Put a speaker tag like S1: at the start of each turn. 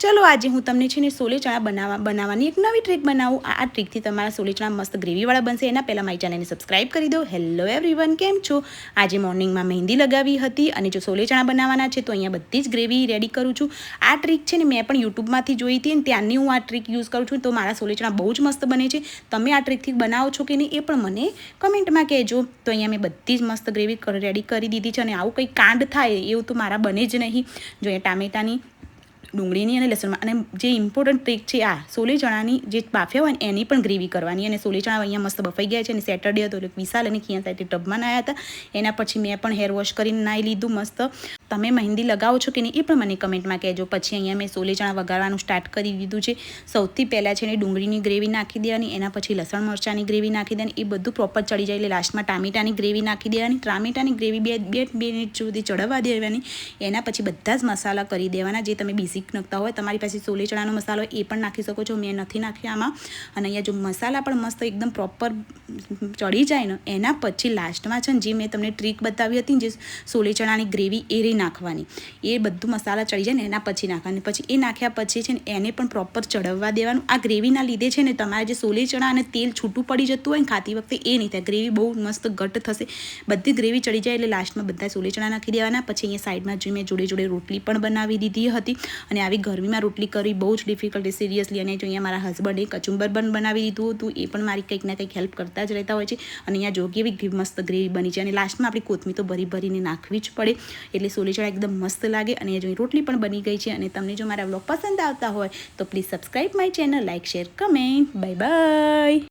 S1: ચલો આજે હું તમને છે ને સોલે ચણા બનાવવાની એક નવી ટ્રીક બનાવું. આ ટ્રીકથી તમારા સોલે ચણા મસ્ત ગ્રેવીવાળા બનશે. એના પહેલાં મારી ચેનલને સબસ્ક્રાઈબ કરી દો. હેલો એવરીવન, કેમ છો? આજે મોર્નિંગમાં મહેંદી લગાવી હતી અને જો સોલે ચણા બનાવવાના છે તો અહીંયા બધી જ ગ્રેવી રેડી કરું છું. આ ટ્રીક છે ને મેં પણ યુટ્યુબમાંથી જોઈ હતી અને ત્યાંની હું આ ટ્રીક યુઝ કરું છું. તો મારા સોલે ચણા બહુ જ મસ્ત બને છે. તમે આ ટ્રીકથી બનાવો છો કે નહીં એ પણ મને કમેન્ટમાં કહેજો. તો અહીંયા મેં બધી જ મસ્ત ગ્રેવી રેડી કરી દીધી છે અને આવું કંઈ કાંડ થાય એવું તો મારા બને જ નહીં. જો અહીંયા ટામેટાની, ડુંગળીની અને લસણમાં, અને જે ઇમ્પોર્ટન્ટ ટ્રીક છે આ સોલે ચણાની જે બાફ્યા હોય ને એની પણ ગ્રેવી કરવાની. અને સોલે ચણા અહીંયા મસ્ત બફાઈ ગયા છે અને સેટરડે હતો એટલે વિશાલ અને ખિયા સાથે ટબમાં નાહ્યા હતા. એના પછી મેં પણ હેર વોશ કરીને નાહી લીધું મસ્ત. તમે મહેંદી લગાવો છો કે નહીં એ પણ મને કમેન્ટમાં કહેજો. પછી અહીંયા મેં સોલે ચણા વઘારવાનું સ્ટાર્ટ કરી દીધું છે. સૌથી પહેલાં છે ને ડુંગળીની ગ્રેવી નાખી દેવાની, એના પછી લસણ મરચાંની ગ્રેવી નાખી દેવાની. એ બધું પ્રોપર ચડી જાય એટલે લાસ્ટમાં ટામેટાની ગ્રેવી નાખી દેવાની. ટામેટાની ગ્રેવી બે મિનિટ સુધી ચડવા દેવાની. એના પછી બધા જ મસાલા કરી દેવાના જે તમે બેઝિક નાખતા હોય. તમારી પાસે સોલે ચણાનો મસાલો એ પણ નાખી શકો છો. મેં નથી નાખ્યો આમાં. અને અહીંયા જો મસાલા પણ મસ્ત એકદમ પ્રોપર ચડી જાય ને એના પછી લાસ્ટમાં છે ને જે મેં તમને ટ્રીક બતાવી હતી જે સોલે ચણાની ગ્રેવી એ નાખવાની. એ બધું મસાલા ચડી જાય ને એના પછી નાખવાની. પછી એ નાખ્યા પછી છે ને એને પણ પ્રોપર ચડવવા દેવાનું. આ ગ્રેવીના લીધે છે ને તમારે જે સોલે ચણા અને તેલ છૂટું પડી જતું હોય ને ખાતી વખતે એ નહીં થાય. ગ્રેવી બહુ મસ્ત ઘટ થશે. બધી ગ્રેવી ચડી જાય એટલે લાસ્ટમાં બધા સોલે ચણા નાખી દેવાના. પછી અહીંયા સાઈડમાં જે મેં જોડે જોડે રોટલી પણ બનાવી દીધી હતી. અને આવી ગરમીમાં રોટલી કરવી બહુ જ ડિફિકલ્ટ છે સિરિયસલી. અને જો અહીંયા મારા હસબન્ડે કચુંબર પણ બનાવી દીધું હતું. એ પણ મારી કંઈક ના કંઈક હેલ્પ કરતા જ રહેતા હોય છે. અને અહીંયા જો કેવી મસ્ત ગ્રેવી બની છે. અને લાસ્ટમાં આપણી કોથમીર તો ભરીને નાખવી જ પડે એટલે સોલે ચણા એકદમ મસ્ત લાગે. અને જો રોટલી પણ બની ગઈ છે. અને તમને જો મારા વ્લોગ પસંદ આવતા હોય તો please subscribe my channel, like, share, comment. Bye bye.